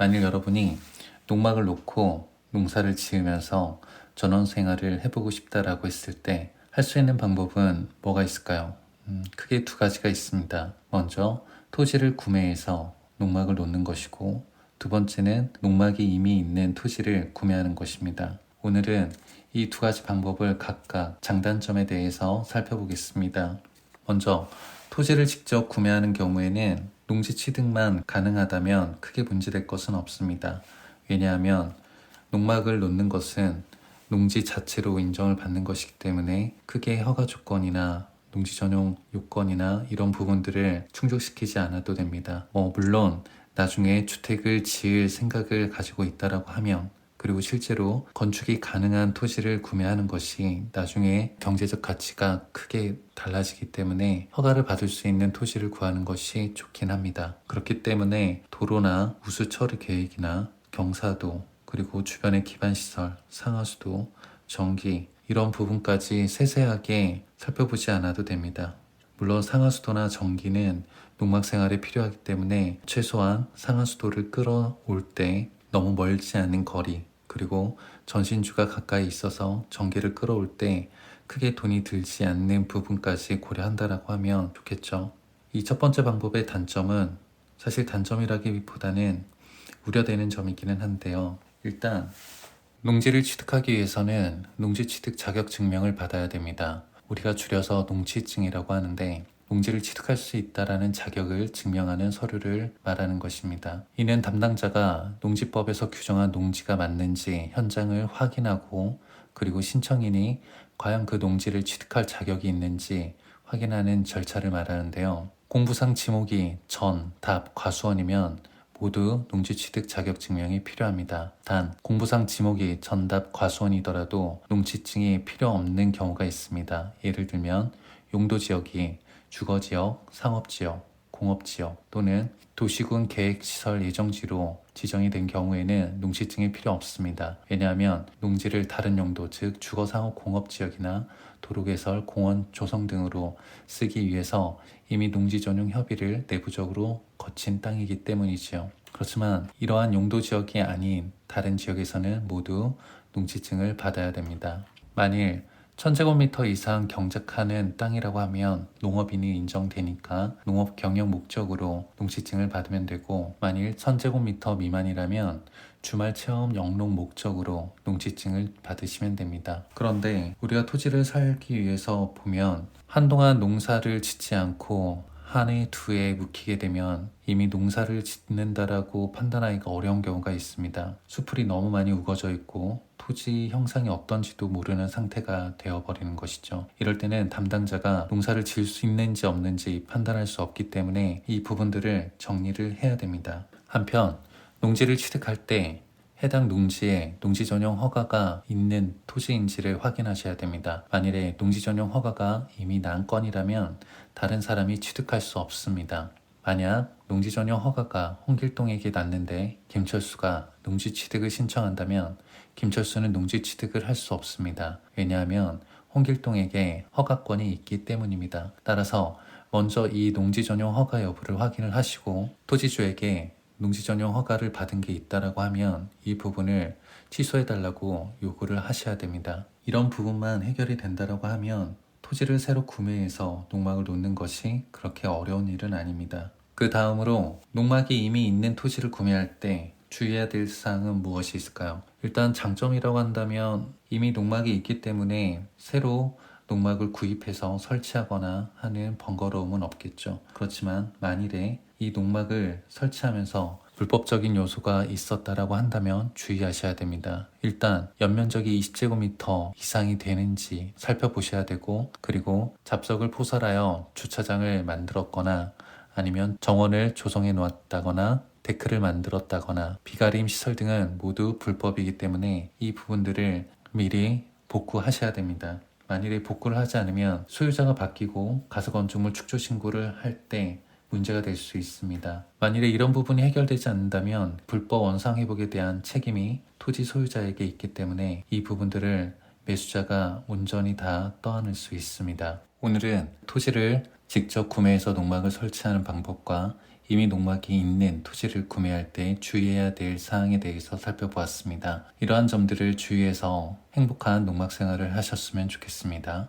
만일 여러분이 농막을 놓고 농사를 지으면서 전원 생활을 해보고 싶다라고 했을 때 할 수 있는 방법은 뭐가 있을까요? 크게 두 가지가 있습니다. 먼저 토지를 구매해서 농막을 놓는 것이고, 두 번째는 농막이 이미 있는 토지를 구매하는 것입니다. 오늘은 이 두 가지 방법을 각각 장단점에 대해서 살펴보겠습니다. 먼저 토지를 직접 구매하는 경우에는 농지 취득만 가능하다면 크게 문제될 것은 없습니다. 왜냐하면 농막을 놓는 것은 농지 자체로 인정을 받는 것이기 때문에 크게 허가 조건이나 농지 전용 요건이나 이런 부분들을 충족시키지 않아도 됩니다. 물론 나중에 주택을 지을 생각을 가지고 있다라고 하면, 그리고 실제로 건축이 가능한 토지를 구매하는 것이 나중에 경제적 가치가 크게 달라지기 때문에 허가를 받을 수 있는 토지를 구하는 것이 좋긴 합니다. 그렇기 때문에 도로나 우수 처리 계획이나 경사도, 그리고 주변의 기반시설, 상하수도, 전기 이런 부분까지 세세하게 살펴보지 않아도 됩니다. 물론 상하수도나 전기는 농막 생활에 필요하기 때문에 최소한 상하수도를 끌어올 때 너무 멀지 않은 거리, 그리고 전신주가 가까이 있어서 전기를 끌어올 때 크게 돈이 들지 않는 부분까지 고려한다라고 하면 좋겠죠. 이 첫 번째 방법의 단점은 사실 단점이라기보다는 우려되는 점이기는 한데요. 일단 농지를 취득하기 위해서는 농지 취득 자격 증명을 받아야 됩니다. 우리가 줄여서 농취증이라고 하는데, 농지를 취득할 수 있다라는 자격을 증명하는 서류를 말하는 것입니다. 이는 담당자가 농지법에서 규정한 농지가 맞는지 현장을 확인하고, 그리고 신청인이 과연 그 농지를 취득할 자격이 있는지 확인하는 절차를 말하는데요. 공부상 지목이 전, 답, 과수원이면 모두 농지 취득 자격 증명이 필요합니다. 단, 공부상 지목이 전답 과수원이더라도 농지증이 필요 없는 경우가 있습니다. 예를 들면 용도지역이 주거지역, 상업지역, 공업지역 또는 도시군 계획시설 예정지로 지정이 된 경우에는 농지증이 필요 없습니다. 왜냐하면 농지를 다른 용도, 즉 주거, 상업, 공업지역이나 도로개설, 공원 조성 등으로 쓰기 위해서 이미 농지 전용 협의를 내부적으로 거친 땅이기 때문이지요. 그렇지만 이러한 용도 지역이 아닌 다른 지역에서는 모두 농지증을 받아야 됩니다. 만일 1000제곱미터 이상 경작하는 땅이라고 하면 농업인이 인정되니까 농업 경영 목적으로 농지증을 받으면 되고, 만일 1000제곱미터 미만이라면 주말 체험 영농 목적으로 농지증을 받으시면 됩니다. 그런데 우리가 토지를 살기 위해서 보면 한동안 농사를 짓지 않고 한 해, 두 해 묵히게 되면 이미 농사를 짓는다라고 판단하기가 어려운 경우가 있습니다. 수풀이 너무 많이 우거져 있고 토지 형상이 어떤지도 모르는 상태가 되어버리는 것이죠. 이럴 때는 담당자가 농사를 지을 수 있는지 없는지 판단할 수 없기 때문에 이 부분들을 정리를 해야 됩니다. 한편 농지를 취득할 때 해당 농지에 농지 전용 허가가 있는 토지인지를 확인하셔야 됩니다. 만일에 농지 전용 허가가 이미 난 건이라면 다른 사람이 취득할 수 없습니다. 만약 농지 전용 허가가 홍길동에게 났는데 김철수가 농지 취득을 신청한다면 김철수는 농지 취득을 할 수 없습니다. 왜냐하면 홍길동에게 허가권이 있기 때문입니다. 따라서 먼저 이 농지 전용 허가 여부를 확인을 하시고, 토지주에게 농지 전용 허가를 받은 게 있다라고 하면 이 부분을 취소해달라고 요구를 하셔야 됩니다. 이런 부분만 해결이 된다라고 하면 토지를 새로 구매해서 농막을 놓는 것이 그렇게 어려운 일은 아닙니다. 그 다음으로 농막이 이미 있는 토지를 구매할 때 주의해야 될 사항은 무엇이 있을까요? 일단 장점이라고 한다면 이미 농막이 있기 때문에 새로 농막을 구입해서 설치하거나 하는 번거로움은 없겠죠. 그렇지만 만일에 이 농막을 설치하면서 불법적인 요소가 있었다라고 한다면 주의하셔야 됩니다. 일단 연면적이 20제곱미터 이상이 되는지 살펴보셔야 되고, 그리고 잡석을 포설하여 주차장을 만들었거나 아니면 정원을 조성해 놓았다거나 데크를 만들었다거나 비가림 시설 등은 모두 불법이기 때문에 이 부분들을 미리 복구하셔야 됩니다. 만일에 복구를 하지 않으면 소유자가 바뀌고 가설건축물 축조 신고를 할 때 문제가 될 수 있습니다. 만일에 이런 부분이 해결되지 않는다면 불법 원상 회복에 대한 책임이 토지 소유자에게 있기 때문에 이 부분들을 매수자가 온전히 다 떠안을 수 있습니다. 오늘은 토지를 직접 구매해서 농막을 설치하는 방법과 이미 농막이 있는 토지를 구매할 때 주의해야 될 사항에 대해서 살펴보았습니다. 이러한 점들을 주의해서 행복한 농막 생활을 하셨으면 좋겠습니다.